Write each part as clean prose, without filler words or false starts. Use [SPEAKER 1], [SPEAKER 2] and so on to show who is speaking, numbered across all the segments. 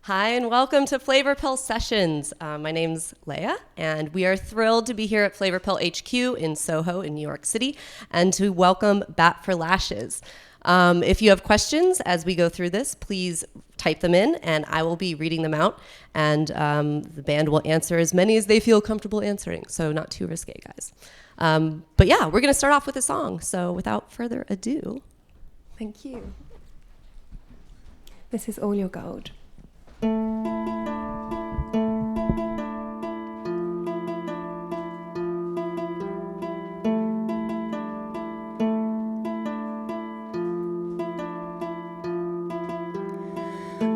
[SPEAKER 1] Hi, and welcome to Flavorpill Sessions. My name's Leia, and we are thrilled to be here at Flavorpill HQ in Soho in New York City, and to welcome Bat for Lashes. If you have questions as we go through this, please type them in, and I will be reading them out, and the band will answer as many as they feel comfortable answering, so not too risque, guys. But yeah, we're going to start off with a song, so without further ado.
[SPEAKER 2] Thank you. This is All Your Gold.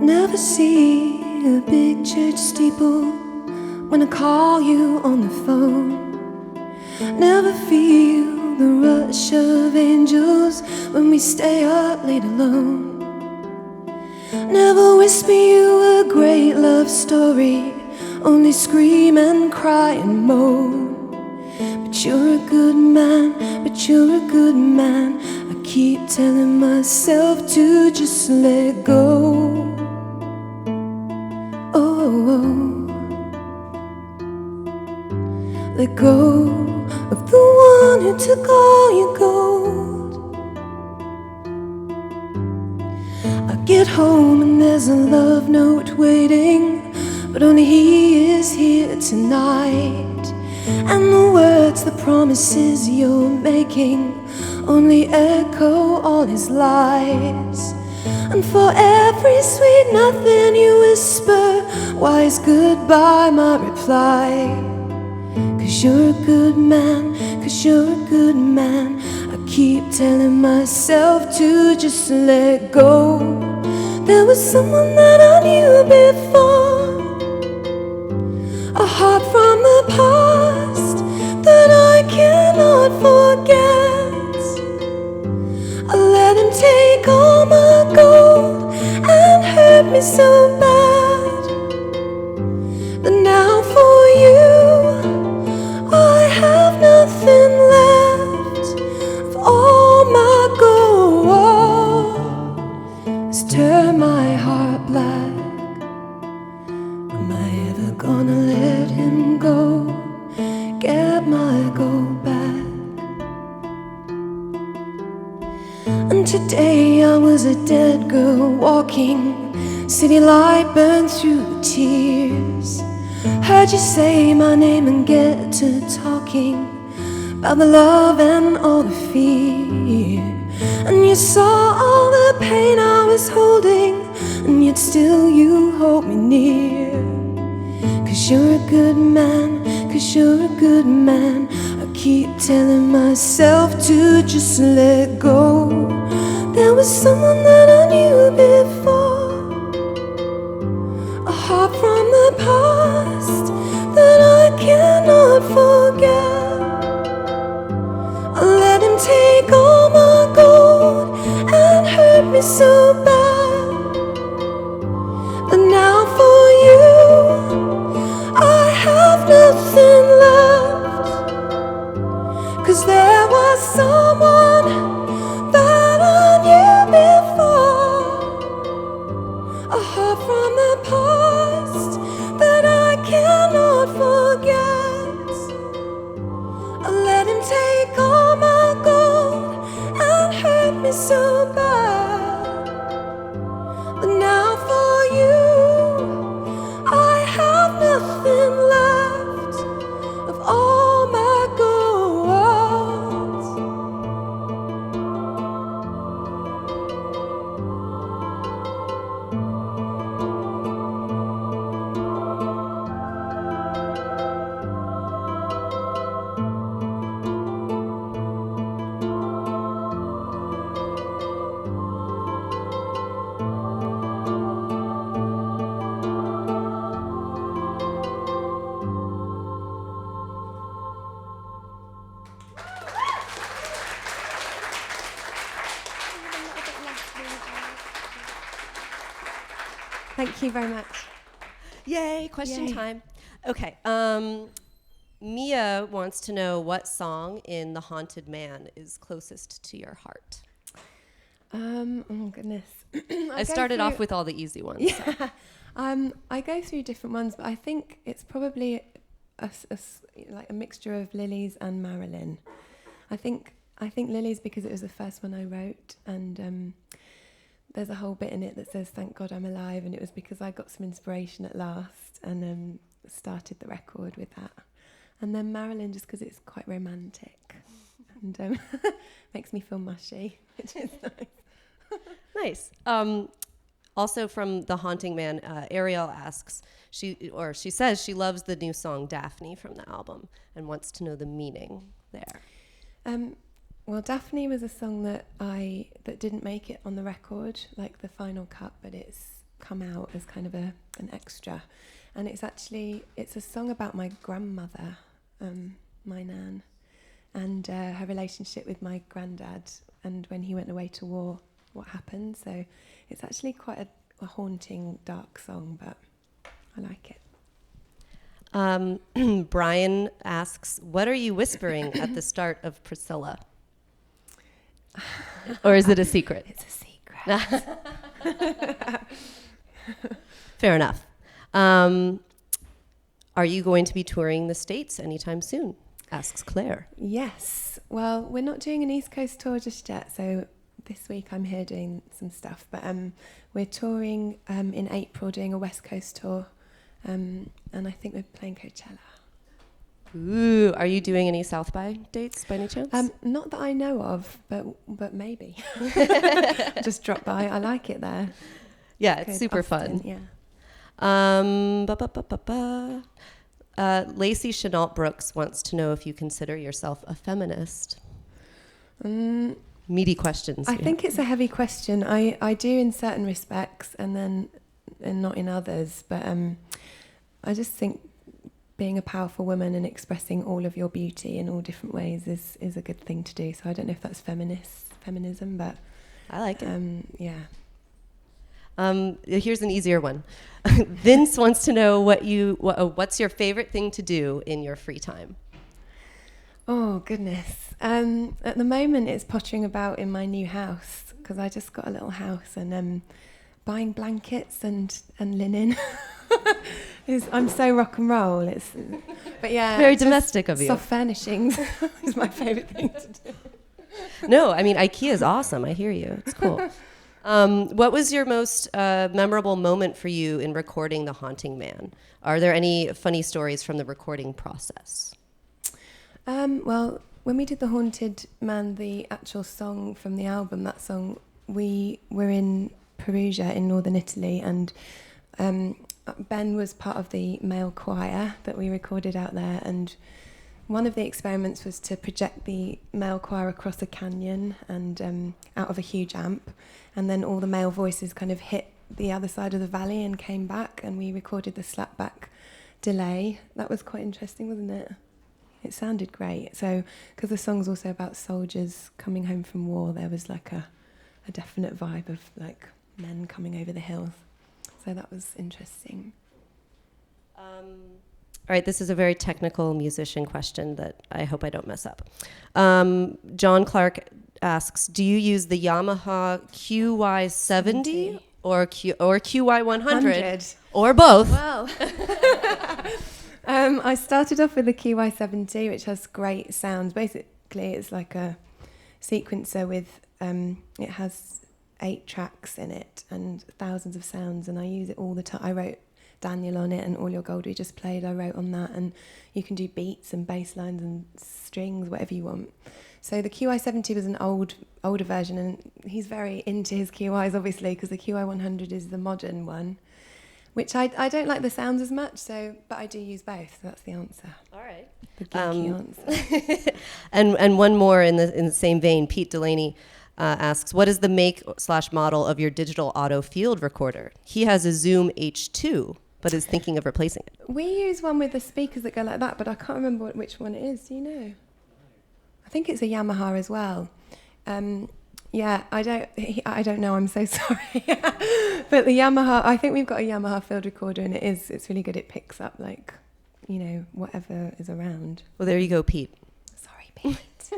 [SPEAKER 2] Never see a big church steeple when I call you on the phone. Never feel the rush of angels when we stay up late alone. Never whisper you a great love story, only scream and cry and moan. But you're a good man, but you're a good man. I keep telling myself to just let go. Oh, let go of the one who took all your gold. I get home and there's a love note waiting, but only he is here tonight. And the words, the promises you're making only echo all his lies. And for every sweet nothing you whisper, why is goodbye my reply? 'Cause you're a good man, 'cause you're a good man. I keep telling myself to just let go. There was someone that I knew before, a heart from the past that I cannot forget. I let him take all my gold and hurt me so bad. But now for you, I have nothing left of all my gold. It's turned my heart black. Am I ever gonna let him go? Get my gold back. And today I was a dead girl walking, city light burned through the tears. Heard you say my name and get to talking about the love and all the fear. And you saw all the pain I was holding, and yet still you hold me near. 'Cause you're a good man, 'cause you're a good man. I keep telling myself to just let go. There was someone that I knew before, a heart from the past that I cannot forget. I let him take all my gold and hurt me so bad. But now for you, I have nothing left. 'Cause there was someone that I knew before, a heart from the past that I cannot forget. I let him take all my gold and hurt me so bad. But now for you, I have nothing left of all my gold. Thank you very much.
[SPEAKER 1] Yay, question
[SPEAKER 2] Yay.
[SPEAKER 1] time. Okay, Mia wants to know what song in The Haunted Man is closest to your heart.
[SPEAKER 2] Oh goodness.
[SPEAKER 1] I started off with all the easy ones.
[SPEAKER 2] Yeah. I go through different ones, but I think it's probably like a mixture of Lilies and Marilyn. I think Lilies because it was the first one I wrote, and there's a whole bit in it that says "Thank God I'm alive," and it was because I got some inspiration at last, and started the record with that. And then Marilyn just because it's quite romantic, and makes me feel mushy, which is nice.
[SPEAKER 1] Nice. Also from The Haunting Man, Ariel asks, she says she loves the new song Daphne from the album and wants to know the meaning there.
[SPEAKER 2] Well, Daphne was a song that didn't make it on the record, like the final cut, but it's come out as kind of an extra. And it's a song about my grandmother, my nan, and her relationship with my granddad, and when he went away to war, what happened. So it's actually quite a haunting, dark song, but I like it.
[SPEAKER 1] Brian asks, what are you whispering at the start of Priscilla? Or is it a secret?
[SPEAKER 2] It's a secret.
[SPEAKER 1] Fair enough. Are you going to be touring the States anytime soon? Asks Claire.
[SPEAKER 2] Yes. Well, we're not doing an East Coast tour just yet, so this week I'm here doing some stuff, but we're touring in April, doing a West Coast tour, and I think we're playing Coachella.
[SPEAKER 1] Ooh, are you doing any South by dates by any chance?
[SPEAKER 2] Not that I know of, but maybe. Just drop by. I like it there.
[SPEAKER 1] Yeah, it's super fun.
[SPEAKER 2] Yeah.
[SPEAKER 1] Lacey Chenault Brooks wants to know if you consider yourself a feminist. Meaty questions.
[SPEAKER 2] I think it's a heavy question. I do in certain respects, and not in others. But I just think being a powerful woman and expressing all of your beauty in all different ways is a good thing to do. So I don't know if that's feminism, but
[SPEAKER 1] I like it.
[SPEAKER 2] Yeah.
[SPEAKER 1] Here's an easier one. Vince wants to know what's your favorite thing to do in your free time?
[SPEAKER 2] Oh, goodness. At the moment, it's pottering about in my new house because I just got a little house, and buying blankets and linen. I'm so rock and roll. But yeah,
[SPEAKER 1] very domestic of you.
[SPEAKER 2] Soft furnishings is my favourite thing to do.
[SPEAKER 1] No, I mean, IKEA is awesome. I hear you. It's cool. What was your most memorable moment for you in recording The Haunting Man? Are there any funny stories from the recording process?
[SPEAKER 2] Well, when we did The Haunted Man, the actual song from the album, that song, we were in Perugia in northern Italy, and Ben was part of the male choir that we recorded out there, and one of the experiments was to project the male choir across a canyon and out of a huge amp, and then all the male voices kind of hit the other side of the valley and came back, and we recorded the slapback delay. That was quite interesting, wasn't it? It sounded great. So, because the song's also about soldiers coming home from war, there was like a definite vibe of like men coming over the hills. So that was interesting.
[SPEAKER 1] All right, this is a very technical musician question that I hope I don't mess up. John Clark asks, do you use the Yamaha QY70 or QY100 or both?
[SPEAKER 2] Well, I started off with the QY70, which has great sounds. Basically, it's like a sequencer with, it has 8 tracks in it and thousands of sounds, and I use it all the time. I wrote Daniel on it, and All Your Gold we just played, I wrote on that, and you can do beats and bass lines and strings, whatever you want. So the QY70 was an older version, and he's very into his QYs, obviously, because the QY100 is the modern one, which I don't like the sounds as much, but I do use both, so that's the answer.
[SPEAKER 1] All right.
[SPEAKER 2] The geeky answer.
[SPEAKER 1] And one more in the same vein, Pete Delaney asks, what is the make/model of your digital auto field recorder? He has a Zoom H2, but is thinking of replacing it.
[SPEAKER 2] We use one with the speakers that go like that, but I can't remember which one it is. Do you know? I think it's a Yamaha as well. Yeah, I don't know. I'm so sorry. But the Yamaha, I think we've got a Yamaha field recorder, and it's really good. It picks up like, whatever is around.
[SPEAKER 1] Well, there you go, Pete.
[SPEAKER 2] Sorry, Pete.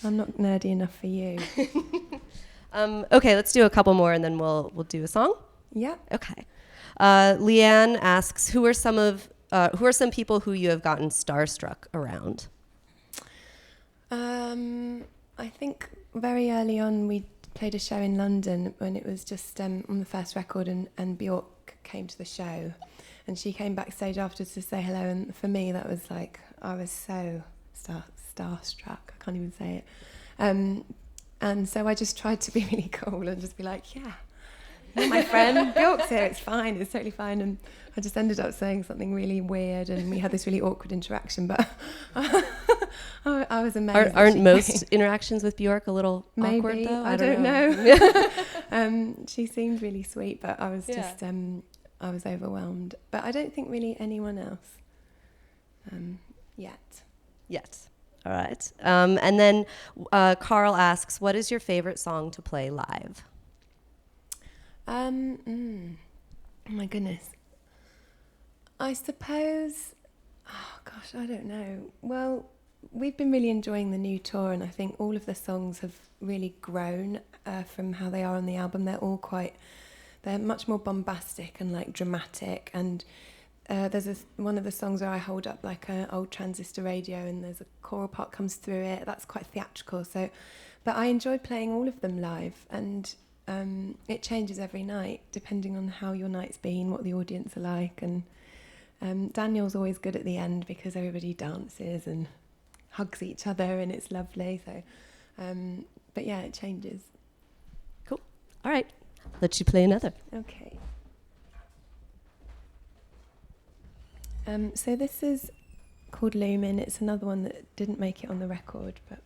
[SPEAKER 2] I'm not nerdy enough for you.
[SPEAKER 1] Okay, let's do a couple more and then we'll do a song.
[SPEAKER 2] Yeah.
[SPEAKER 1] Okay. Leanne asks, who are some people who you have gotten starstruck around?
[SPEAKER 2] I think very early on we played a show in London when it was just on the first record, and Bjork came to the show, and she came backstage afterwards to say hello, and for me that was like, I was so starstruck, I can't even say it. And so I just tried to be really cool and just be like, yeah, you're my friend, Bjork's here, it's fine, it's totally fine. And I just ended up saying something really weird, and we had this really awkward interaction, but I was amazed.
[SPEAKER 1] Aren't most interactions with Bjork a little awkward, though?
[SPEAKER 2] I don't know. She seemed really sweet, but I was just, I was overwhelmed. But I don't think really anyone else yet.
[SPEAKER 1] Yet. All right. And then Carl asks, what is your favorite song to play live?
[SPEAKER 2] Oh my goodness. I suppose, oh gosh, I don't know. Well, we've been really enjoying the new tour, and I think all of the songs have really grown from how they are on the album. They're much more bombastic and like dramatic, and there's one of the songs where I hold up like an old transistor radio and there's a choral part comes through it. That's quite theatrical. But I enjoy playing all of them live, and it changes every night depending on how your night's been, what the audience are like, and Daniel's always good at the end because everybody dances and hugs each other and it's lovely. So, but yeah, it changes.
[SPEAKER 1] Cool. All right. Let you play another.
[SPEAKER 2] Okay. So this is called Lumen. It's another one that didn't make it on the record, but.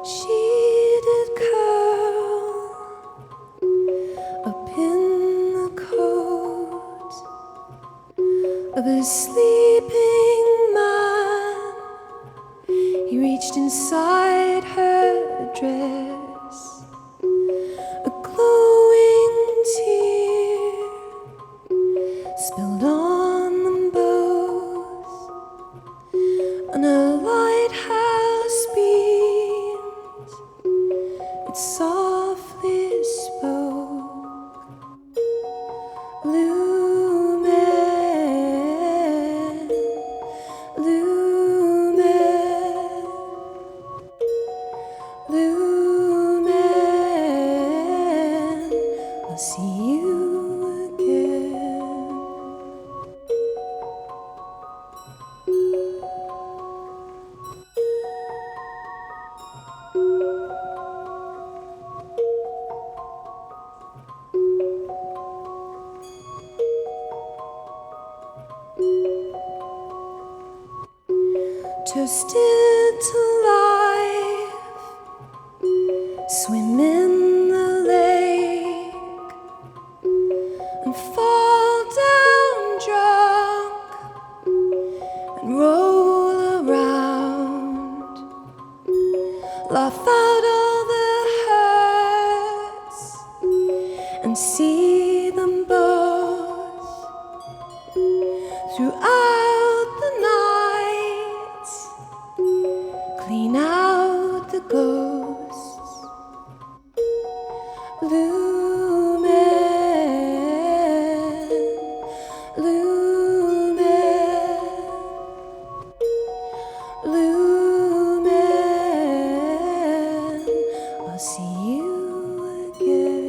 [SPEAKER 2] She did curl up in the coat of a sleeping man. He reached inside her dress, a glowing tear spilled on them both, on a lighthouse beams it softly spoke. Lumen, lumen, lumen, I'll see you again. Toasted to life, swim in the lake and fall down drunk and roll around, laugh out all the hurts and see them both throughout the night, clean out the ghosts. Lumen, lumen, lumen, I'll see you again.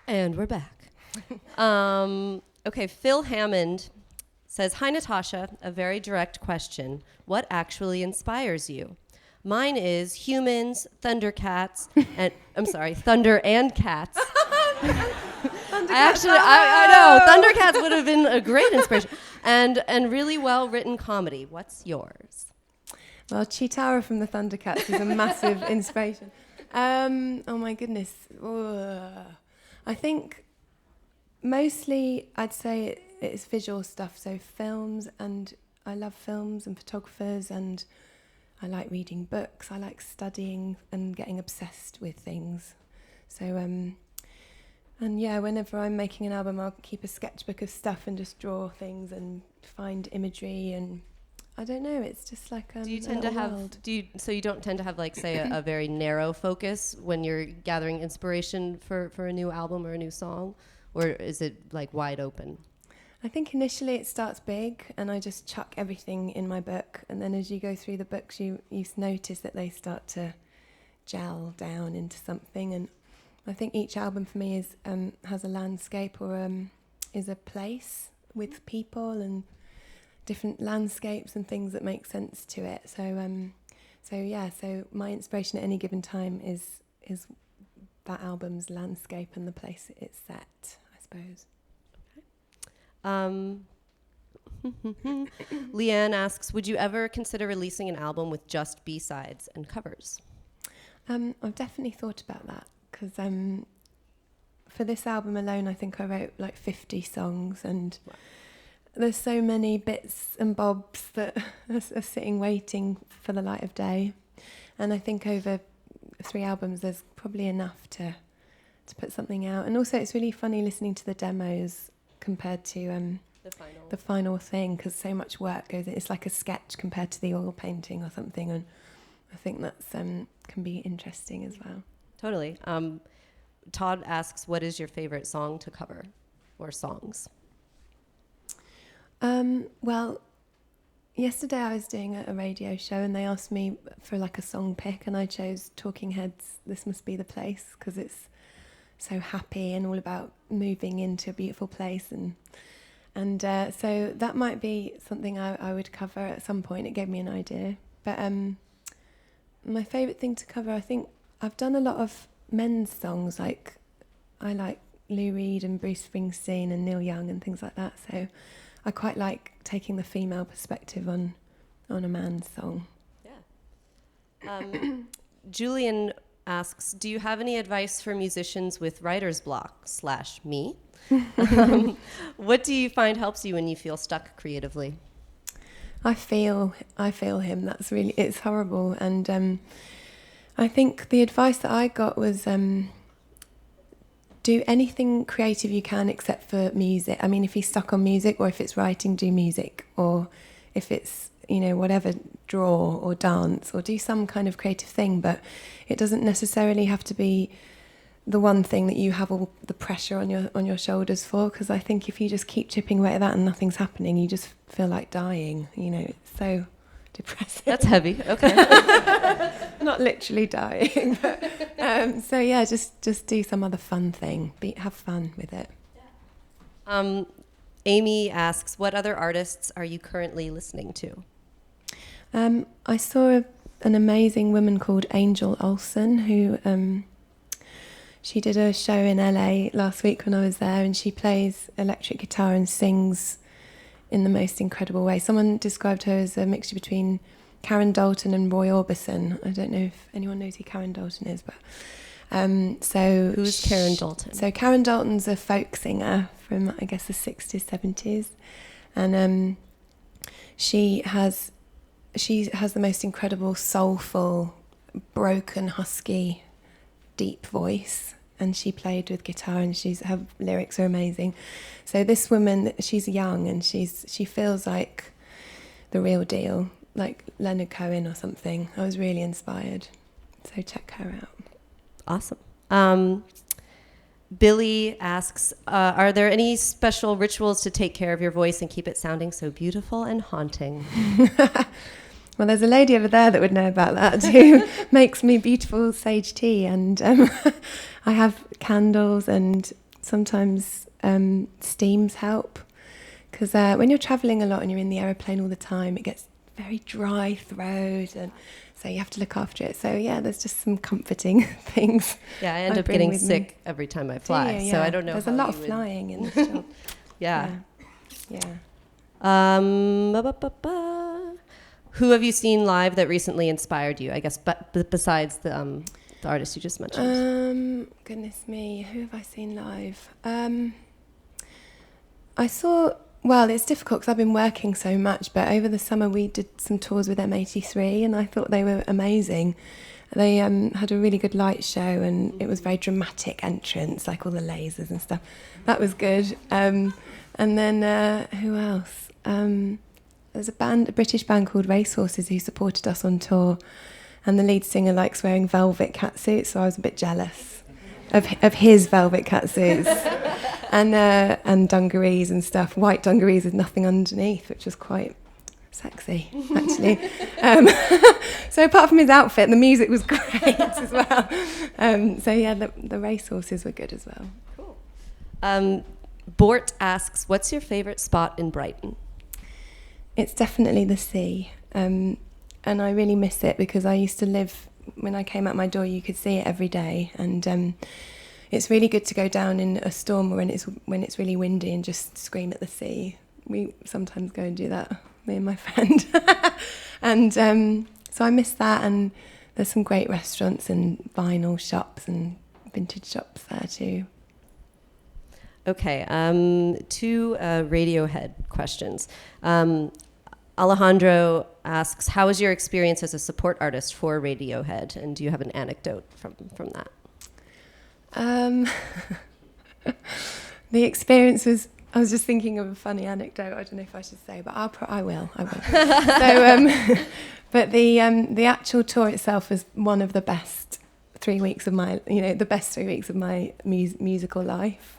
[SPEAKER 1] And we're back. Okay, Phil Hammond says, "Hi, Natasha. A very direct question. What actually inspires you?" Mine is humans, Thundercats, and Thunder and Cats. I know Thundercats would have been a great inspiration, and really well written comedy. What's yours?
[SPEAKER 2] Well, Chitara from the Thundercats is a massive inspiration. Oh my goodness. Ugh. I think mostly I'd say it's visual stuff, so films, and I love films and photographers, and I like reading books. I like studying and getting obsessed with things. So, and yeah, whenever I'm making an album, I'll keep a sketchbook of stuff and just draw things and find imagery, and I don't know, it's just like
[SPEAKER 1] do you tend to have
[SPEAKER 2] world.
[SPEAKER 1] So you don't tend to have, like, say, a very narrow focus when you're gathering inspiration for a new album or a new song, or is it like wide open?
[SPEAKER 2] I think initially it starts big and I just chuck everything in my book, and then as you go through the books you notice that they start to gel down into something. And I think each album for me is has a landscape or is a place with people and different landscapes and things that make sense to it. So my inspiration at any given time is that album's landscape and the place it's set, I suppose.
[SPEAKER 1] Leanne asks, would you ever consider releasing an album with just B-sides and covers?
[SPEAKER 2] I've definitely thought about that, because for this album alone I think I wrote like 50 songs, and wow. There's so many bits and bobs that are sitting waiting for the light of day, and I think over 3 albums there's probably enough to put something out. And also it's really funny listening to the demos compared to the final thing, because so much work goes in. It's like a sketch compared to the oil painting or something, and I think that's can be interesting as well.
[SPEAKER 1] Totally. Todd asks, what is your favorite song to cover, or songs?
[SPEAKER 2] Well, yesterday I was doing a radio show and they asked me for like a song pick, and I chose Talking Heads' This Must Be the Place, because it's so happy and all about moving into a beautiful place, and so that might be something I would cover at some point. It gave me an idea. But my favourite thing to cover, I think I've done a lot of men's songs, like I like Lou Reed and Bruce Springsteen and Neil Young and things like that, so I quite like taking the female perspective on a man's song.
[SPEAKER 1] Yeah. Julian asks, do you have any advice for musicians with writer's block / me? What do you find helps you when you feel stuck creatively?
[SPEAKER 2] I feel him. It's horrible. And I think the advice that I got was do anything creative you can except for music. I mean, if you're stuck on music, or if it's writing, do music. Or if it's, whatever, draw or dance or do some kind of creative thing. But it doesn't necessarily have to be the one thing that you have all the pressure on your shoulders for, because I think if you just keep chipping away at that and nothing's happening, you just feel like dying. It's so depressing.
[SPEAKER 1] That's heavy. Okay.
[SPEAKER 2] Not literally dying, but so yeah, just do some other fun thing. Have fun with it.
[SPEAKER 1] Yeah. Amy asks, what other artists are you currently listening to?
[SPEAKER 2] I saw an amazing woman called Angel Olsen who she did a show in LA last week when I was there, and she plays electric guitar and sings in the most incredible way. Someone described her as a mixture between Karen Dalton and Roy Orbison. I don't know if anyone knows who Karen Dalton is, but so
[SPEAKER 1] who's Karen Dalton?
[SPEAKER 2] So Karen Dalton's a folk singer from, I guess, the 60s, 70s, and she has the most incredible, soulful, broken, husky, deep voice, and she played with guitar, and her lyrics are amazing. So this woman, she's young and she feels like the real deal, like Leonard Cohen or something. I was really inspired, so check her out.
[SPEAKER 1] Awesome. Billy asks, are there any special rituals to take care of your voice and keep it sounding so beautiful and haunting?
[SPEAKER 2] Well, there's a lady over there that would know about that, who makes me beautiful sage tea, and I have candles, and sometimes steams help, Because when you're travelling a lot and you're in the aeroplane all the time, it gets very dry throat, and so you have to look after it. So yeah, there's just some comforting things.
[SPEAKER 1] Yeah, I end up getting sick every time I fly,
[SPEAKER 2] yeah.
[SPEAKER 1] so I don't know.
[SPEAKER 2] There's a lot of flying in this job.
[SPEAKER 1] Yeah.
[SPEAKER 2] Yeah.
[SPEAKER 1] Who have you seen live that recently inspired you? I guess, but besides the artist you just mentioned.
[SPEAKER 2] Goodness me, who have I seen live? I saw. Well, it's difficult because I've been working so much, but over the summer we did some tours with M83 and I thought they were amazing. They had a really good light show and it was very dramatic entrance, like all the lasers and stuff. That was good. And then who else? There's a British band called Racehorses who supported us on tour, and the lead singer likes wearing velvet catsuits, so I was a bit jealous of his velvet catsuits. And dungarees and stuff, white dungarees with nothing underneath, which was quite sexy, actually. So apart from his outfit, the music was great as well. So yeah, the racehorses were good as well.
[SPEAKER 1] Cool. Bort asks, what's your favourite spot in Brighton?
[SPEAKER 2] It's definitely the sea. And I really miss it because I used to live, when I came out my door, you could see it every day. And it's really good to go down in a storm or when it's really windy and just scream at the sea. We sometimes go and do that, me and my friend. And so I miss that, and there's some great restaurants and vinyl shops and vintage shops there too.
[SPEAKER 1] Okay, 2 Radiohead questions. Alejandro asks, how was your experience as a support artist for Radiohead, and do you have an anecdote from that?
[SPEAKER 2] The experience was, I was just thinking of a funny anecdote. I don't know if I should say, but I will. So, but the actual tour itself was one of the best 3 weeks of my, the best 3 weeks of my musical life,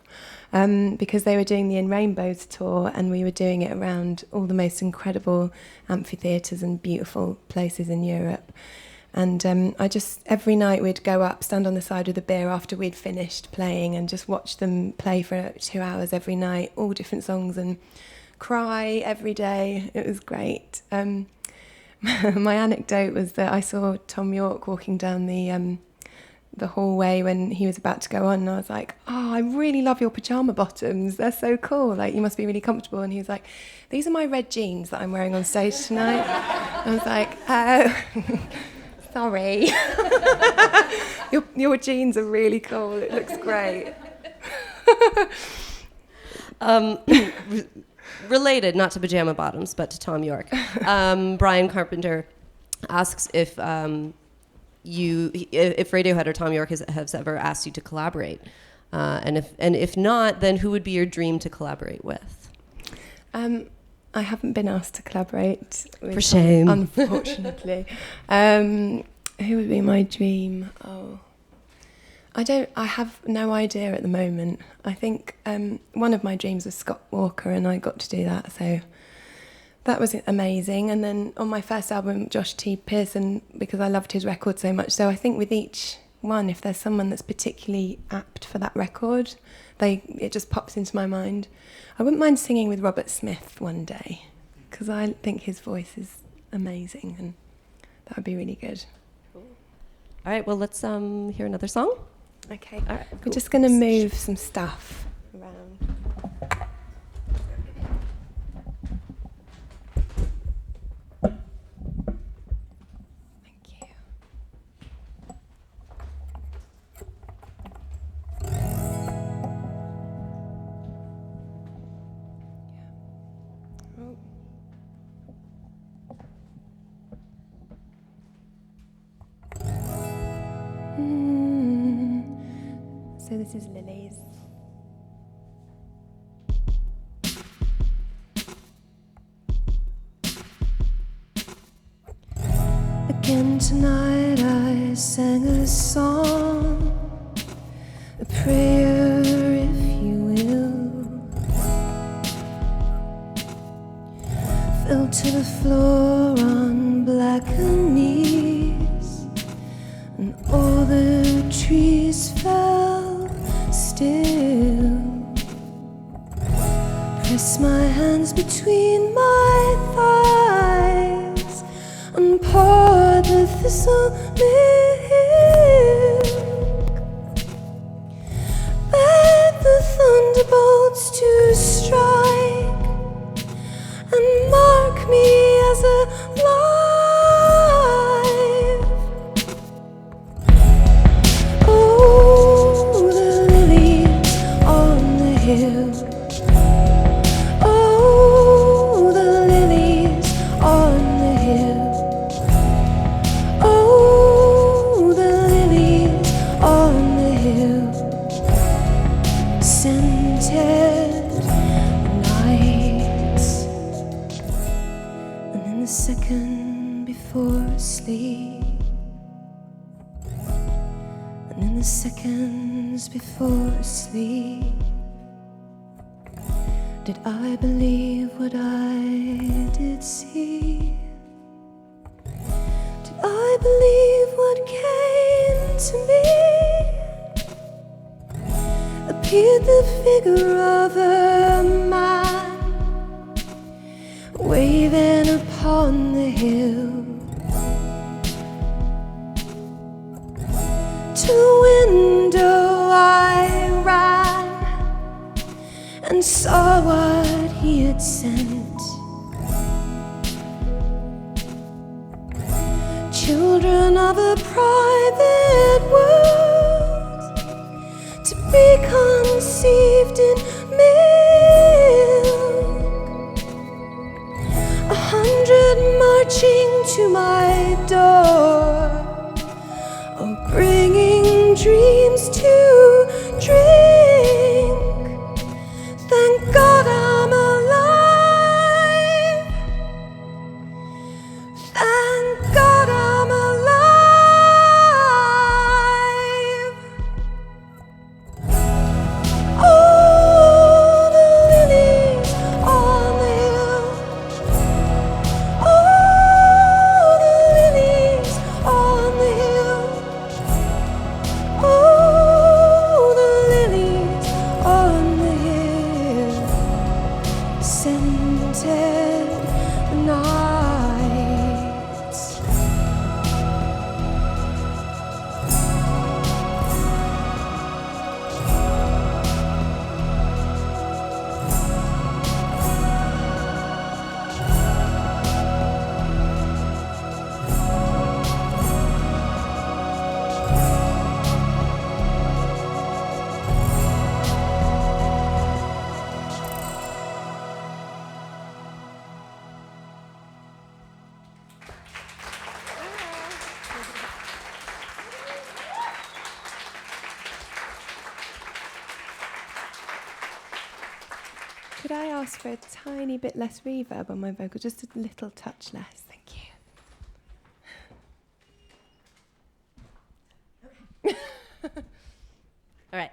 [SPEAKER 2] because they were doing the In Rainbows tour, and we were doing it around all the most incredible amphitheatres and beautiful places in Europe. And I just, every night we'd go up, stand on the side with a beer after we'd finished playing, and just watch them play for 2 hours every night, all different songs, and cry every day. It was great. My anecdote was that I saw Tom York walking down the hallway when he was about to go on, and I was like, oh, I really love your pyjama bottoms. They're so cool. Like, you must be really comfortable. And he was like, these are my red jeans that I'm wearing on stage tonight. I was like, oh... Sorry. Your jeans are really cool. It looks great.
[SPEAKER 1] Related, not to pajama bottoms, but to Tom York. Brian Carpenter asks if Radiohead or Tom York has ever asked you to collaborate, and if not, then who would be your dream to collaborate with?
[SPEAKER 2] I haven't been asked to collaborate with,
[SPEAKER 1] for shame,
[SPEAKER 2] unfortunately. Who would be my dream? Oh, I have no idea at the moment. I think one of my dreams was Scott Walker, and I got to do that, so that was amazing. And then on my first album, Josh T. Pearson, because I loved his record so much. So I think with each one, if there's someone that's particularly apt for that record, it just pops into my mind. I wouldn't mind singing with Robert Smith one day, because I think his voice is amazing, and that would be really good.
[SPEAKER 1] Cool. All right, well, let's hear another song.
[SPEAKER 2] Okay.
[SPEAKER 1] All right,
[SPEAKER 2] We're just going to move some stuff around. So this is Lilies. Again tonight I sang a song, a prayer if you will, fell to the floor on blackened knees, and all the trees fell still. Press my hands between my thighs and poured the thistle milk. Begged the thunderbolts to strike and mark me as alive. Oh, the lilies on the hill. Oh, the lilies on the hill. Oh, the lilies on the hill. Scented nights. And in the second before sleep, and in the seconds before sleep, did I believe what I did see? Did I believe what came to me? Appeared the figure of a man waving upon the hill. To the window I ran and saw what he had sent. Children of a private world, to be conceived in milk. 100 marching to my door, oh, bringing dreams to drink. Thank God I'm alive. Thank God I'm alive. Oh, the lilies on the hill. Oh, the lilies on the hill. Oh, the lilies on the hill. Scented nights. Could I ask for a tiny bit less reverb on my vocal? Just a little touch less, thank you.
[SPEAKER 1] All right.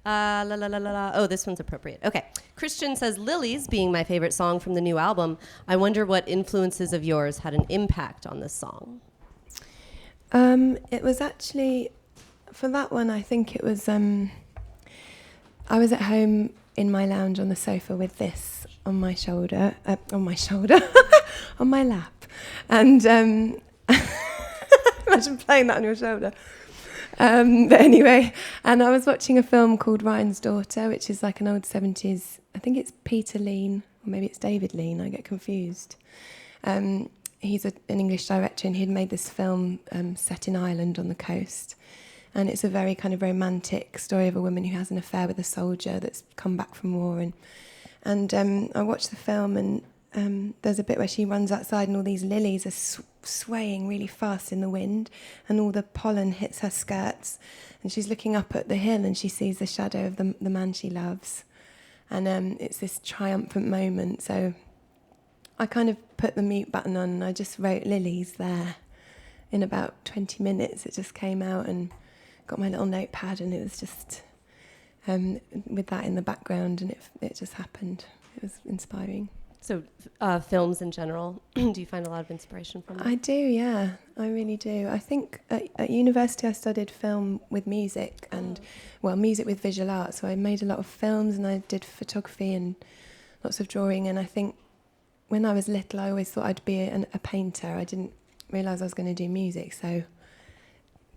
[SPEAKER 1] La la la la la. Oh, this one's appropriate. Okay. Christian says, Lilies being my favorite song from the new album, I wonder what influences of yours had an impact on this song.
[SPEAKER 2] It was actually, for that one, I think it was, I was at home in my lounge on the sofa with this on my shoulder, on my lap. And imagine playing that on your shoulder. But anyway, and I was watching a film called Ryan's Daughter, which is like an old 70s, I think it's Peter Lean, or maybe it's David Lean, I get confused. He's an English director, and he'd made this film set in Ireland on the coast. And it's a very kind of romantic story of a woman who has an affair with a soldier that's come back from war. And I watched the film, and there's a bit where she runs outside and all these lilies are swaying really fast in the wind, and all the pollen hits her skirts, and she's looking up at the hill and she sees the shadow of the man she loves, and it's this triumphant moment. So I kind of put the mute button on and I just wrote Lilies there. In about 20 minutes it just came out, and got my little notepad, and it was just with that in the background, and it just happened. It was inspiring.
[SPEAKER 1] So films in general, do you find a lot of inspiration from them?
[SPEAKER 2] I do, yeah. I really do. I think at university I studied film with music and, music with visual art. So I made a lot of films and I did photography and lots of drawing. And I think when I was little, I always thought I'd be a painter. I didn't realise I was going to do music. So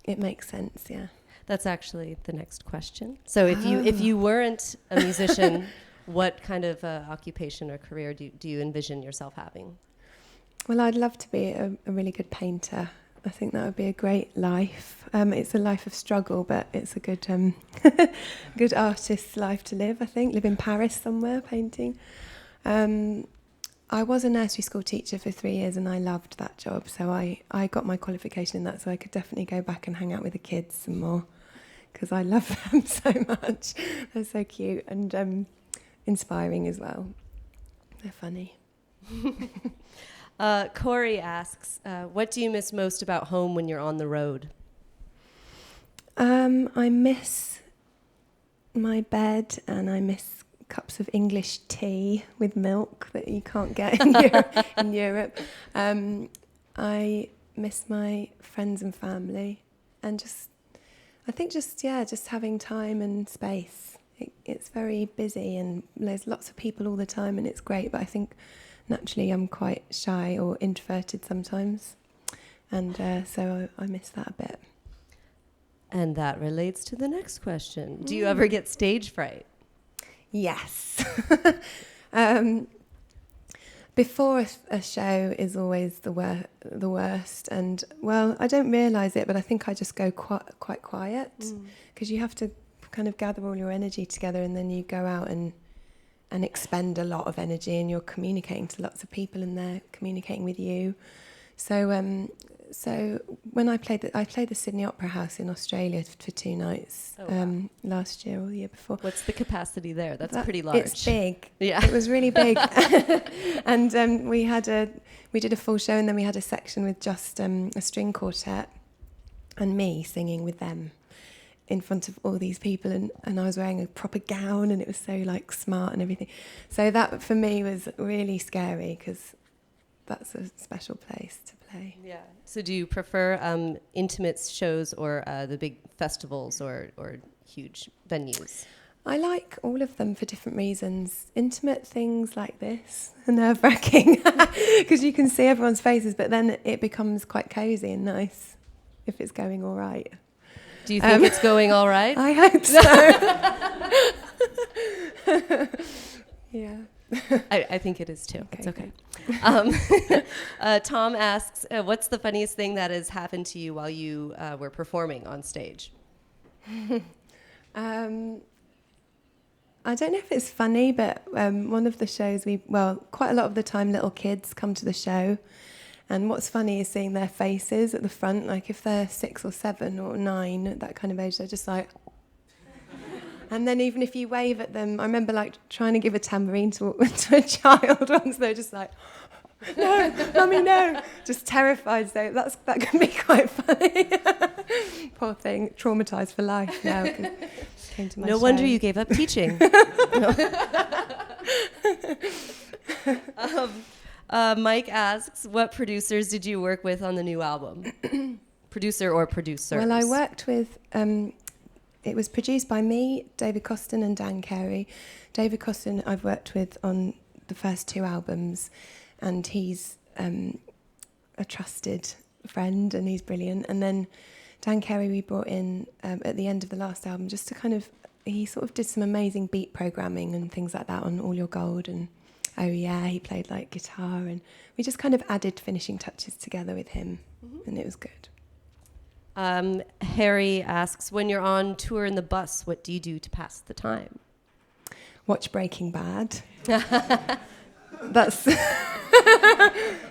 [SPEAKER 2] it makes sense, yeah.
[SPEAKER 1] That's actually the next question. So if you weren't a musician, what kind of occupation or career do you envision yourself having?
[SPEAKER 2] Well, I'd love to be a really good painter. I think that would be a great life. It's a life of struggle, but it's a good good artist's life to live, I think. Live in Paris somewhere, painting. I was a nursery school teacher for 3 years and I loved that job. So I got my qualification in that, so I could definitely go back and hang out with the kids some more because I love them so much. They're so cute and inspiring as well. They're funny.
[SPEAKER 1] Corey asks, what do you miss most about home when you're on the road?
[SPEAKER 2] I miss my bed and I miss cups of English tea with milk that you can't get in Europe. I miss my friends and family and just having time and space. It's very busy and there's lots of people all the time and it's great, but I think naturally I'm quite shy or introverted sometimes, and so I miss that a bit. And
[SPEAKER 1] that relates to the next question. Do you ever get stage fright?
[SPEAKER 2] Yes. Before a show is always the worst, and I don't realise it, but I think I just go quite quiet because you have to kind of gather all your energy together and then you go out and expend a lot of energy and you're communicating to lots of people and they're communicating with you. So when I played the Sydney Opera House in Australia for 2 nights last year or the year before.
[SPEAKER 1] What's the capacity there? That's pretty large.
[SPEAKER 2] It's big.
[SPEAKER 1] Yeah.
[SPEAKER 2] It was really big. And we did a full show and then we had a section with just a string quartet and me singing with them in front of all these people, and I was wearing a proper gown and it was so like smart and everything. So that for me was really scary because that's a special place to play.
[SPEAKER 1] Yeah. So do you prefer intimate shows or the big festivals or huge venues?
[SPEAKER 2] I like all of them for different reasons. Intimate things like this are nerve-wracking because you can see everyone's faces, but then it becomes quite cosy and nice if it's going all right.
[SPEAKER 1] Do you think it's going all right?
[SPEAKER 2] I hope so. Yeah.
[SPEAKER 1] I think it is too. It's okay. Tom asks, what's the funniest thing that has happened to you while you were performing on stage?
[SPEAKER 2] I don't know if it's funny, but one of the shows quite a lot of the time little kids come to the show. And what's funny is seeing their faces at the front, like if they're 6 or 7 or 9, at that kind of age, they're just like... And then even if you wave at them, I remember like trying to give a tambourine to a child once, they're just like, no, mummy, no, just terrified. So that can be quite funny. Poor thing, traumatised for life now. Came to my show.
[SPEAKER 1] Wonder you gave up teaching. Mike asks, what producers did you work with on the new album? Producer or producers?
[SPEAKER 2] Well, I worked with... it was produced by me, David Costin and Dan Carey. David Costin I've worked with on the first 2 albums, and he's a trusted friend and he's brilliant. And then Dan Carey we brought in at the end of the last album just to he sort of did some amazing beat programming and things like that on All Your Gold, and he played like guitar, and we just kind of added finishing touches together with him, and it was good.
[SPEAKER 1] Harry asks, when you're on tour in the bus, what do you do to pass the time?
[SPEAKER 2] Watch Breaking Bad. That's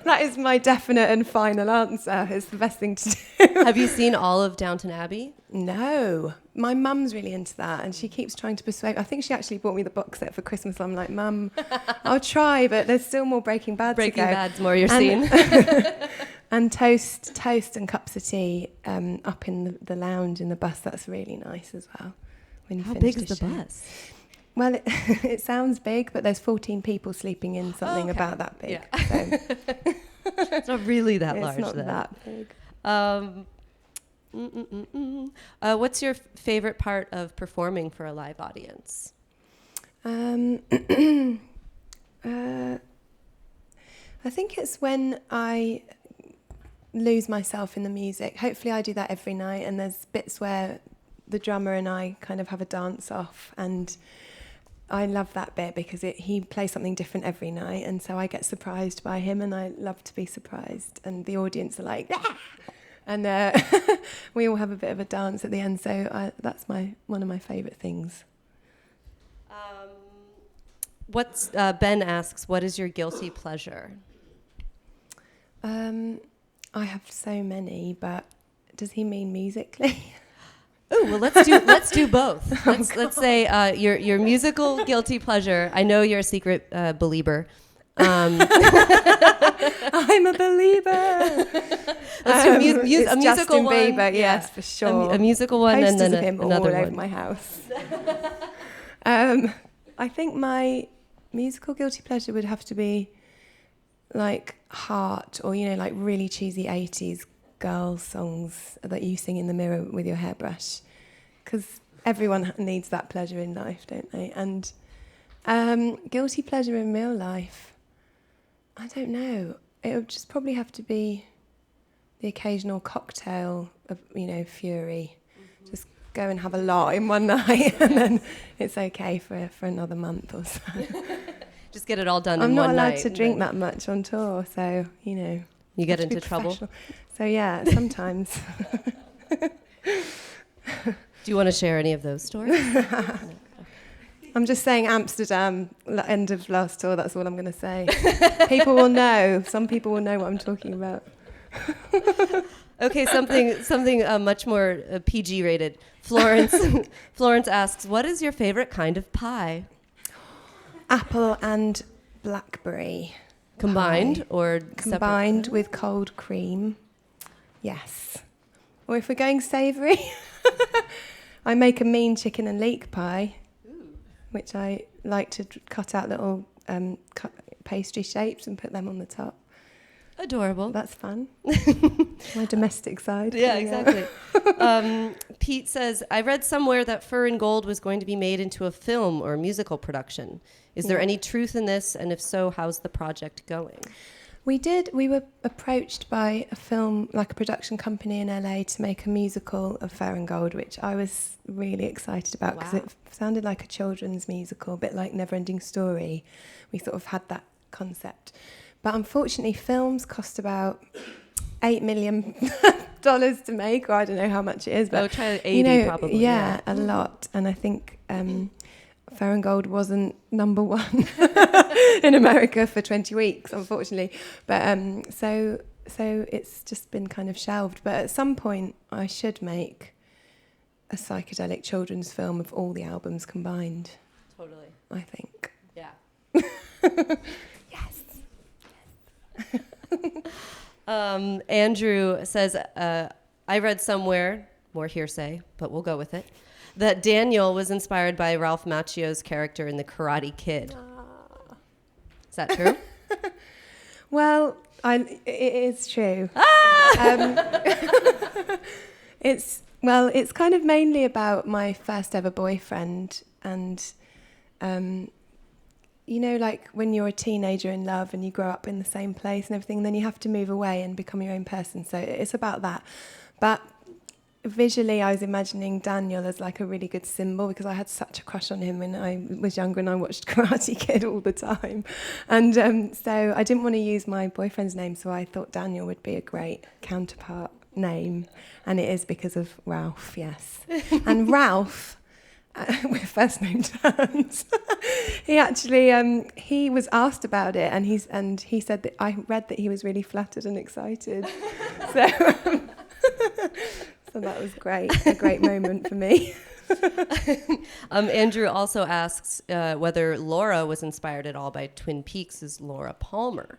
[SPEAKER 2] that is my definite and final answer. It's the best thing to do.
[SPEAKER 1] Have you seen all of Downton Abbey?
[SPEAKER 2] No. My mum's really into that, and she keeps trying to persuade. I think she actually bought me the box set for Christmas. I'm like, Mum, I'll try, but there's still more Breaking Bad to go.
[SPEAKER 1] Breaking Bad's more your scene.
[SPEAKER 2] And toast and cups of tea up in the lounge in the bus. That's really nice as well. When you
[SPEAKER 1] How
[SPEAKER 2] finish
[SPEAKER 1] big is the
[SPEAKER 2] show.
[SPEAKER 1] bus?
[SPEAKER 2] Well, it sounds big, but there's 14 people sleeping in something about that big.
[SPEAKER 1] Yeah.
[SPEAKER 2] So.
[SPEAKER 1] It's not really that large.
[SPEAKER 2] It's not
[SPEAKER 1] then.
[SPEAKER 2] that big.
[SPEAKER 1] What's your favorite part of performing for a live audience?
[SPEAKER 2] I think it's when I lose myself in the music. Hopefully I do that every night, and there's bits where the drummer and I kind of have a dance off, and I love that bit because he plays something different every night, and so I get surprised by him, and I love to be surprised, and the audience are like, ah! And we all have a bit of a dance at the end, so that's one of my favourite things.
[SPEAKER 1] Ben asks, what is your guilty pleasure?
[SPEAKER 2] I have so many, but does he mean musically?
[SPEAKER 1] Oh, well, let's do both. Let's say your musical guilty pleasure. I know you're a secret believer.
[SPEAKER 2] I'm a believer.
[SPEAKER 1] Let's do a musical
[SPEAKER 2] Justin
[SPEAKER 1] one.
[SPEAKER 2] Bieber, yes, for sure.
[SPEAKER 1] A musical one,
[SPEAKER 2] Posters
[SPEAKER 1] and then
[SPEAKER 2] of him
[SPEAKER 1] another
[SPEAKER 2] all
[SPEAKER 1] one.
[SPEAKER 2] over my house. I think my musical guilty pleasure would have to be like Heart, or like really cheesy 80s girl songs that you sing in the mirror with your hairbrush, because everyone needs that pleasure in life, don't they? And guilty pleasure in real life, I don't know, it would just probably have to be the occasional cocktail of fury. Just go and have a lot in one night and then it's okay for another month or so.
[SPEAKER 1] Just get it all done in
[SPEAKER 2] I'm
[SPEAKER 1] one
[SPEAKER 2] not
[SPEAKER 1] night.
[SPEAKER 2] allowed to drink that much on tour, so
[SPEAKER 1] you get into trouble.
[SPEAKER 2] So yeah, sometimes.
[SPEAKER 1] Do you want to share any of those stories?
[SPEAKER 2] I'm just saying Amsterdam, end of last tour, that's all I'm going to say. People will know. Some people will know what I'm talking about.
[SPEAKER 1] Okay, something much more PG rated. Florence asks, what is your favorite kind of pie?
[SPEAKER 2] Apple and blackberry.
[SPEAKER 1] Combined
[SPEAKER 2] pie.
[SPEAKER 1] or
[SPEAKER 2] combined
[SPEAKER 1] separate?
[SPEAKER 2] with cold cream. Yes. Or if we're going savoury, I make a mean chicken and leek pie, which I like to cut out little pastry shapes and put them on the top.
[SPEAKER 1] Adorable.
[SPEAKER 2] That's fun. My domestic side.
[SPEAKER 1] Yeah, exactly. Pete says, I read somewhere that Fur and Gold was going to be made into a film or musical production. Is there any truth in this? And if so, how's the project going?
[SPEAKER 2] We were approached by a production company in LA to make a musical of Fur and Gold, which I was really excited about because it sounded like a children's musical, a bit like Neverending Story. We sort of had that concept. But unfortunately, films cost about $8 million to make, or I don't know how much it is. But
[SPEAKER 1] try 80 probably.
[SPEAKER 2] Yeah, a lot. And I think Fur and Gold wasn't number one in America for 20 weeks, unfortunately. But so it's just been kind of shelved. But at some point, I should make a psychedelic children's film of all the albums combined.
[SPEAKER 1] Totally.
[SPEAKER 2] I think.
[SPEAKER 1] Yeah.
[SPEAKER 2] Yes.
[SPEAKER 1] Andrew says, I read somewhere, more hearsay, but we'll go with it, that Daniel was inspired by Ralph Macchio's character in The Karate Kid. Is that true?
[SPEAKER 2] Well, it is true. It's kind of mainly about my first ever boyfriend, and like when you're a teenager in love and you grow up in the same place and everything, then you have to move away and become your own person. So it's about that. But visually, I was imagining Daniel as like a really good symbol because I had such a crush on him when I was younger and I watched Karate Kid all the time. And so I didn't want to use my boyfriend's name, so I thought Daniel would be a great counterpart name. And it is because of Ralph, yes. And Ralph... we're first name terms. He actually he was asked about it, and he said that I read that he was really flattered and excited. So that was a great moment for me.
[SPEAKER 1] Andrew also asks whether Laura was inspired at all by Twin Peaks' Laura Palmer.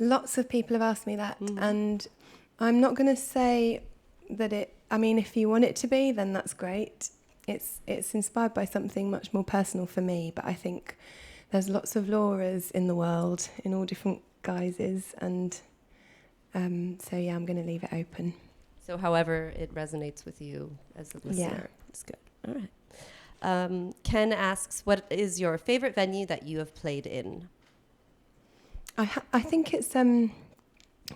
[SPEAKER 2] Lots of people have asked me that, and I'm not going to say that if you want it to be, then that's great. it's inspired by something much more personal for me, but I think there's lots of Lauras in the world in all different guises, and so yeah, I'm going to leave it open.
[SPEAKER 1] So however it resonates with you as a listener. It's good. All right. Ken asks, what is your favorite venue that you have played in?
[SPEAKER 2] I think it's when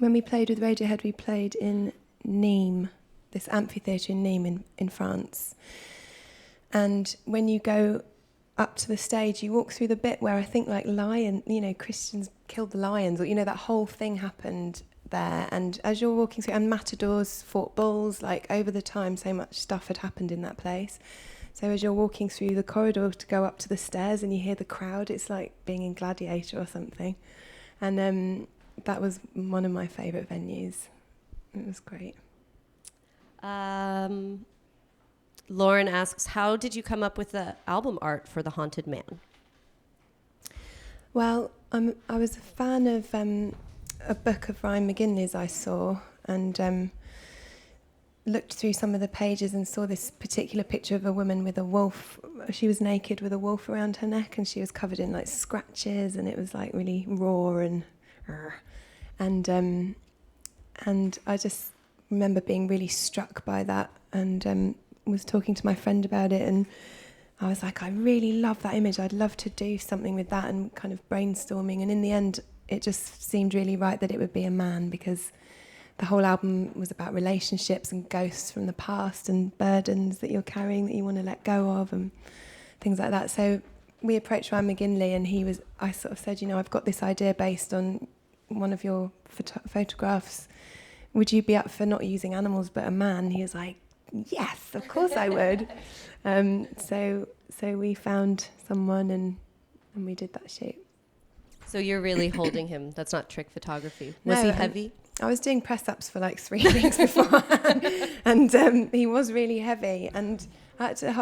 [SPEAKER 2] we played with Radiohead, we played in Nîmes, this amphitheatre in Nîmes in France. And when you go up to the stage, you walk through the bit where I think like Christians killed the lions, or that whole thing happened there. And as you're walking through, and matadors fought bulls, like over the time so much stuff had happened in that place. So as you're walking through the corridor to go up to the stairs and you hear the crowd, it's like being in Gladiator or something. And that was one of my favourite venues. It was great.
[SPEAKER 1] Lauren asks, how did you come up with the album art for The Haunted Man?
[SPEAKER 2] Well, I was a fan of a book of Ryan McGinley's I saw, and looked through some of the pages and saw this particular picture of a woman with a wolf. She was naked with a wolf around her neck, and she was covered in like scratches, and it was like really raw and I just remember being really struck by that, and was talking to my friend about it, and I was like, I really love that image. I'd love to do something with that, and kind of brainstorming. And in the end, it just seemed really right that it would be a man, because the whole album was about relationships and ghosts from the past and burdens that you're carrying that you want to let go of and things like that. So we approached Ryan McGinley, and I sort of said, I've got this idea based on one of your photographs. Would you be up for not using animals but a man? He was like, yes, of course I would. So we found someone and we did that shoot.
[SPEAKER 1] So you're really holding him. That's not trick photography. Was he heavy?
[SPEAKER 2] I was doing press-ups for like 3 weeks beforehand, and he was really heavy, and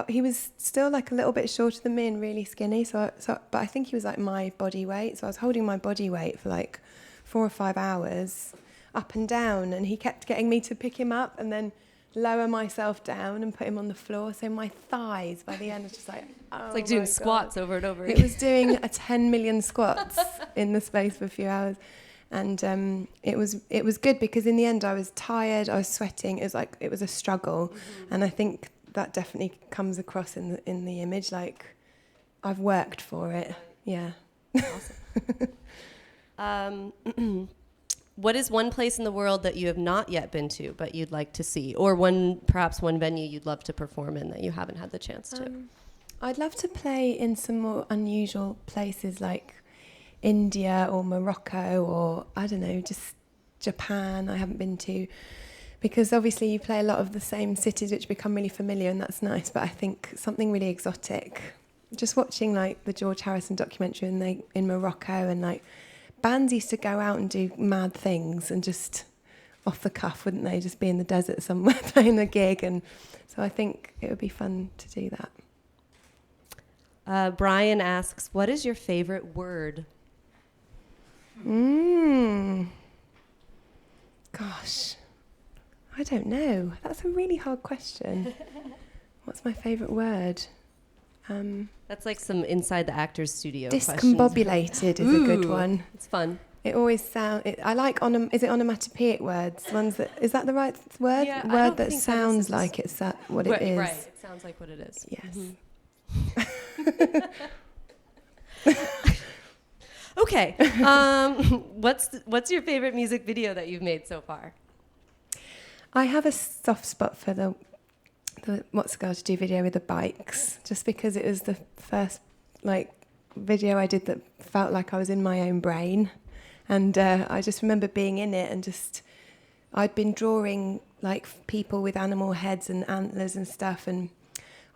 [SPEAKER 2] he was still like a little bit shorter than me and really skinny. But I think he was like my body weight. So I was holding my body weight for like 4 or 5 hours, up and down, and he kept getting me to pick him up and then lower myself down and put him on the floor. So my thighs by the end was just like, oh, it's
[SPEAKER 1] like doing squats over and over
[SPEAKER 2] again. It was doing 10 million squats in the space of a few hours. And it was good, because in the end I was tired, I was sweating. It was a struggle. Mm-hmm. And I think that definitely comes across in the image. Like, I've worked for it. Yeah.
[SPEAKER 1] Awesome. What is one place in the world that you have not yet been to but you'd like to see, or perhaps one venue you'd love to perform in that you haven't had the chance to?
[SPEAKER 2] I'd love to play in some more unusual places like India or Morocco, or I don't know, just Japan. I haven't been to, because obviously you play a lot of the same cities which become really familiar, and that's nice, but I think something really exotic. Just watching like the George Harrison documentary in Morocco, and like bands used to go out and do mad things and just off the cuff, wouldn't they? Just be in the desert somewhere playing a gig. And so I think it would be fun to do that.
[SPEAKER 1] Brian asks, what is your favorite word?
[SPEAKER 2] Gosh, I don't know. That's a really hard question. What's my favorite word?
[SPEAKER 1] That's like some inside the actor's studio
[SPEAKER 2] discombobulated is a good one.
[SPEAKER 1] It's fun.
[SPEAKER 2] It always sounds. I like is it onomatopoeic words? Ones that is that the right word?
[SPEAKER 1] Yeah,
[SPEAKER 2] word that sounds like it's what it is.
[SPEAKER 1] Right. It sounds like what it is.
[SPEAKER 2] Yes.
[SPEAKER 1] Mm-hmm. Okay. What's your favorite music video that you've made so far?
[SPEAKER 2] I have a soft spot for the What's a Girl to Do video with the bikes, just because it was the first video I did that felt like I was in my own brain, and I just remember being in it, and I'd been drawing like people with animal heads and antlers and stuff, and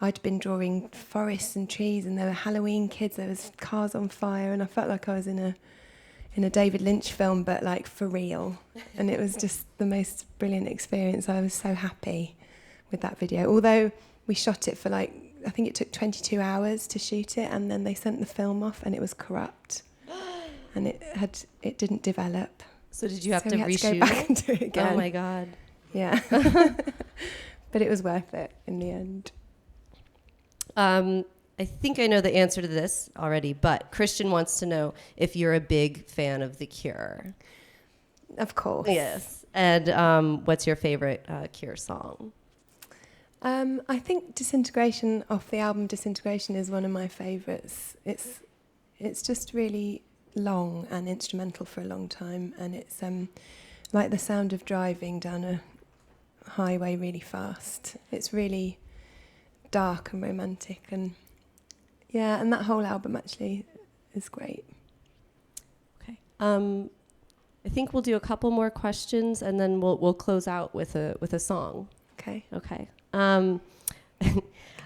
[SPEAKER 2] I'd been drawing forests and trees, and there were Halloween kids, there was cars on fire, and I felt like I was in a David Lynch film, but like for real. And it was just the most brilliant experience. I was so happy with that video. Although we shot it for I think it took 22 hours to shoot it, and then they sent the film off and it was corrupt. And it didn't develop.
[SPEAKER 1] So did you have to
[SPEAKER 2] reshoot
[SPEAKER 1] reshoot
[SPEAKER 2] to go back and do it again?
[SPEAKER 1] Oh my God.
[SPEAKER 2] Yeah. But it was worth it in the end.
[SPEAKER 1] I think I know the answer to this already, but Christian wants to know if you're a big fan of The Cure.
[SPEAKER 2] Of course.
[SPEAKER 1] Yes. And what's your favorite Cure song?
[SPEAKER 2] I think Disintegration off the album Disintegration is one of my favourites. It's just really long and instrumental for a long time, and it's like the sound of driving down a highway really fast. It's really dark and romantic, and yeah, and that whole album actually is great.
[SPEAKER 1] Okay. I think we'll do a couple more questions, and then we'll close out with a song.
[SPEAKER 2] Okay.
[SPEAKER 1] Okay. And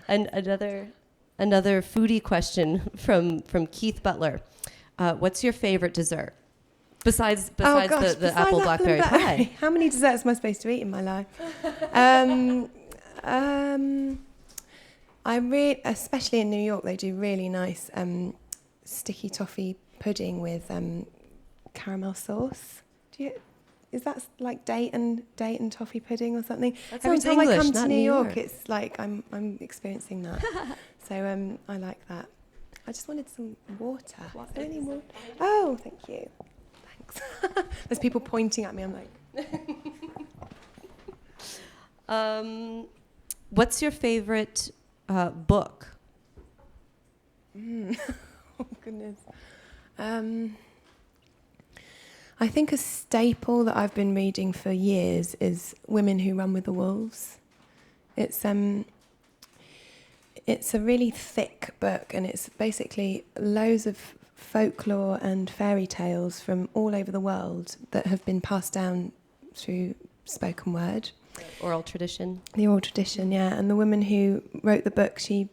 [SPEAKER 1] another foodie question from Keith Butler. What's your favorite dessert? Besides the apple blackberry pie.
[SPEAKER 2] How many desserts am I supposed to eat in my life? Especially in New York, they do really nice sticky toffee pudding with caramel sauce. Is that like date and toffee pudding or something? Every time
[SPEAKER 1] English,
[SPEAKER 2] I come to New York,
[SPEAKER 1] York,
[SPEAKER 2] it's like I'm experiencing that. So I like that. I just wanted some water. Is there any water? Oh, thank you. Thanks. There's people pointing at me. I'm like.
[SPEAKER 1] What's your favorite book?
[SPEAKER 2] Oh goodness. I think a staple that I've been reading for years is Women Who Run with the Wolves. It's a really thick book, and it's basically loads of folklore and fairy tales from all over the world that have been passed down through spoken word.
[SPEAKER 1] Oral tradition. The
[SPEAKER 2] oral tradition, yeah. And the woman who wrote the book, she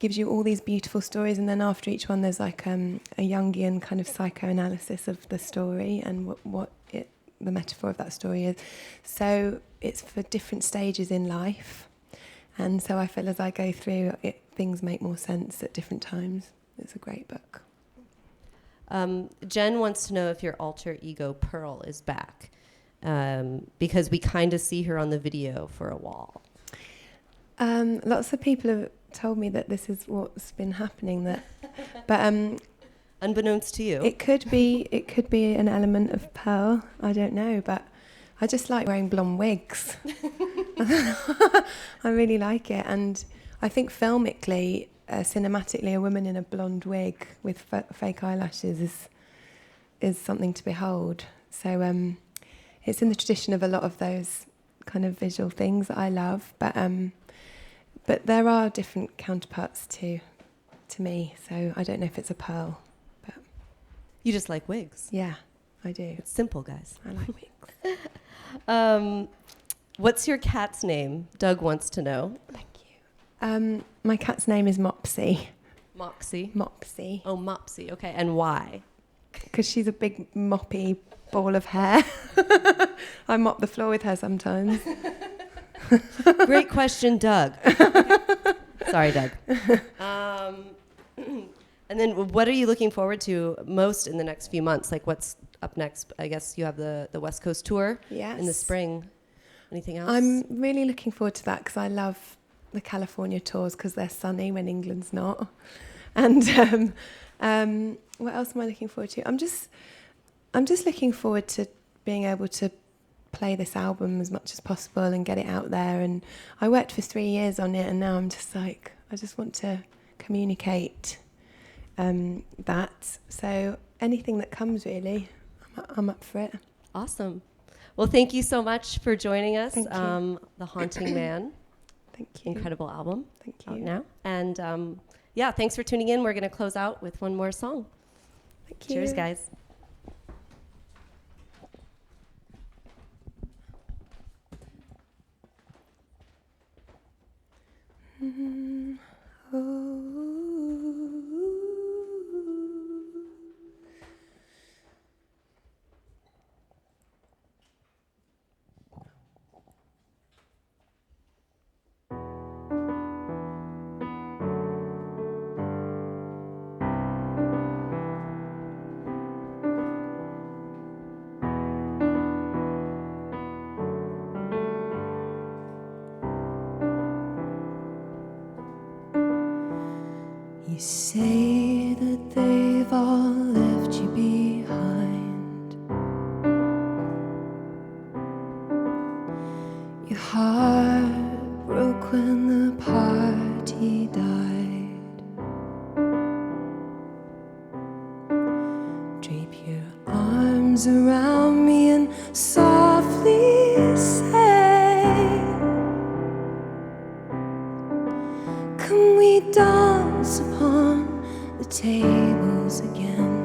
[SPEAKER 2] gives you all these beautiful stories, and then after each one there's like a Jungian kind of psychoanalysis of the story and what the metaphor of that story is. So it's for different stages in life, and so I feel as I go through it, things make more sense at different times. It's a great book.
[SPEAKER 1] Jen wants to know if your alter ego Pearl is back, because we kind of see her on the video for a while.
[SPEAKER 2] Lots of people have told me that this is what's been happening, but
[SPEAKER 1] unbeknownst to you,
[SPEAKER 2] it could be an element of Pearl. I don't know, but I just like wearing blonde wigs. I really like it, and I think filmically, cinematically, a woman in a blonde wig with fake eyelashes is something to behold. So it's in the tradition of a lot of those kind of visual things that I love, but there are different counterparts to me, so I don't know if it's a Pearl. But
[SPEAKER 1] you just like wigs.
[SPEAKER 2] Yeah, I do.
[SPEAKER 1] It's simple, guys.
[SPEAKER 2] I like wigs.
[SPEAKER 1] What's your cat's name? Doug wants to know.
[SPEAKER 2] Thank you. My cat's name is Mopsy.
[SPEAKER 1] Moxie?
[SPEAKER 2] Mopsy.
[SPEAKER 1] Oh, Mopsy. Okay, and why?
[SPEAKER 2] Because she's a big moppy ball of hair. I mop the floor with her sometimes.
[SPEAKER 1] Great question, Doug. Sorry, Doug. And then what are you looking forward to most in the next few months? Like, what's up next? I guess you have the West Coast tour in the spring. Anything else?
[SPEAKER 2] I'm really looking forward to that because I love the California tours because they're sunny when England's not. And what else am I looking forward to? I'm just looking forward to being able to play this album as much as possible and get it out there. And I worked for 3 years on it, and now I'm just like, I just want to communicate that. So anything that comes, really, I'm up for it.
[SPEAKER 1] Awesome. Well, thank you so much for joining us.
[SPEAKER 2] Thank you.
[SPEAKER 1] The Haunting Man.
[SPEAKER 2] Thank you.
[SPEAKER 1] Incredible album.
[SPEAKER 2] Thank you.
[SPEAKER 1] Out now. And yeah, thanks for tuning in. We're going to close out with one more song.
[SPEAKER 2] Thank you.
[SPEAKER 1] Cheers, guys.
[SPEAKER 2] You say that they've all left you behind. Your heart broke when the party died. Drape your arms around me and softly say, can we dance upon the tables again?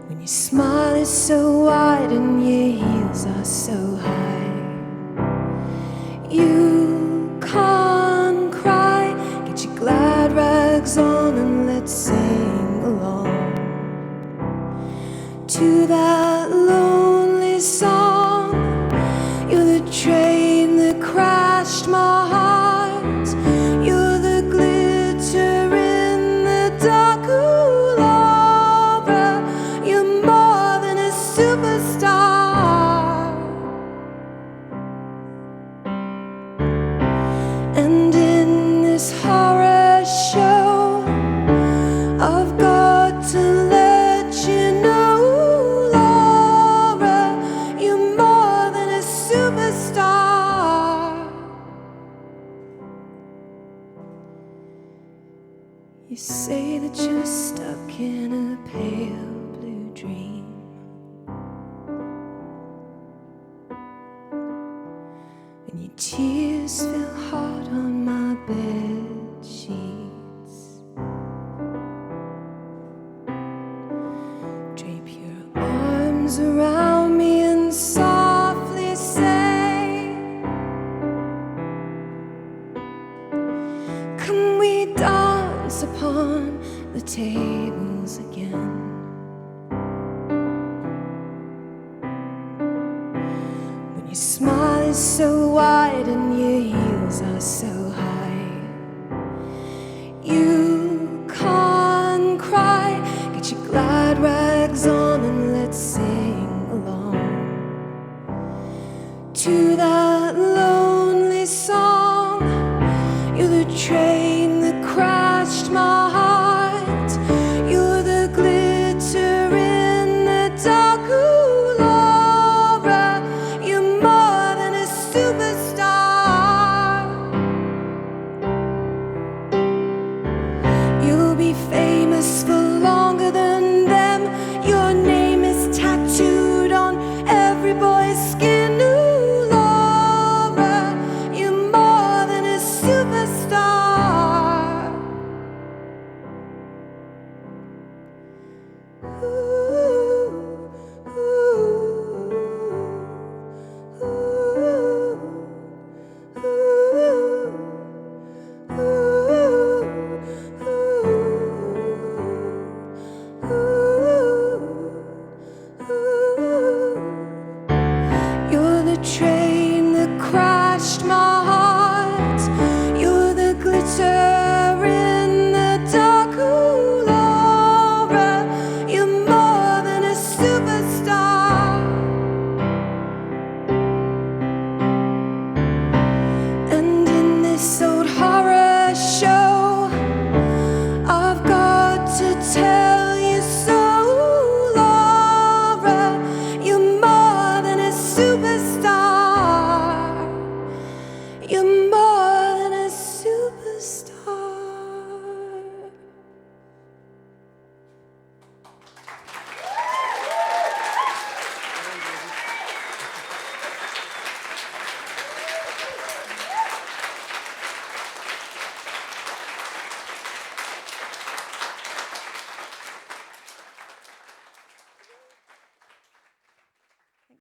[SPEAKER 2] When your smile is so wide and your heels are so high, you can't cry. Get your glad rags on and let's sing along to that lonely song. You're the train that crashed my heart. You're the glitter in the dark. Ooh, Laura, you're more than a superstar. And in this horror show, I've got to let you know, Laura, you're more than a superstar. You say that you're stuck in a pale blue dream, and your tears feel hot on my bed sheets. Drape your arms around me and softly say, can we dance upon the tables again? When your smile is so wide and your heels are so high, you can't cry. Get your glad rags on and let's sing along to that lonely song. You're the train that crashed my heart. You're the glitter in the dark. Ooh, Laura, you're more than a superstar. You'll be famous for longer than them. Your name is tattooed on every boy's skin. Ooh, Laura, you're more than a superstar. Ooh, ooh, ooh, ooh, you're the train that crashed my heart. You're the glitter in the dark. Ooh, Laura, you're more than a superstar. And in this old horror show, I've got to tell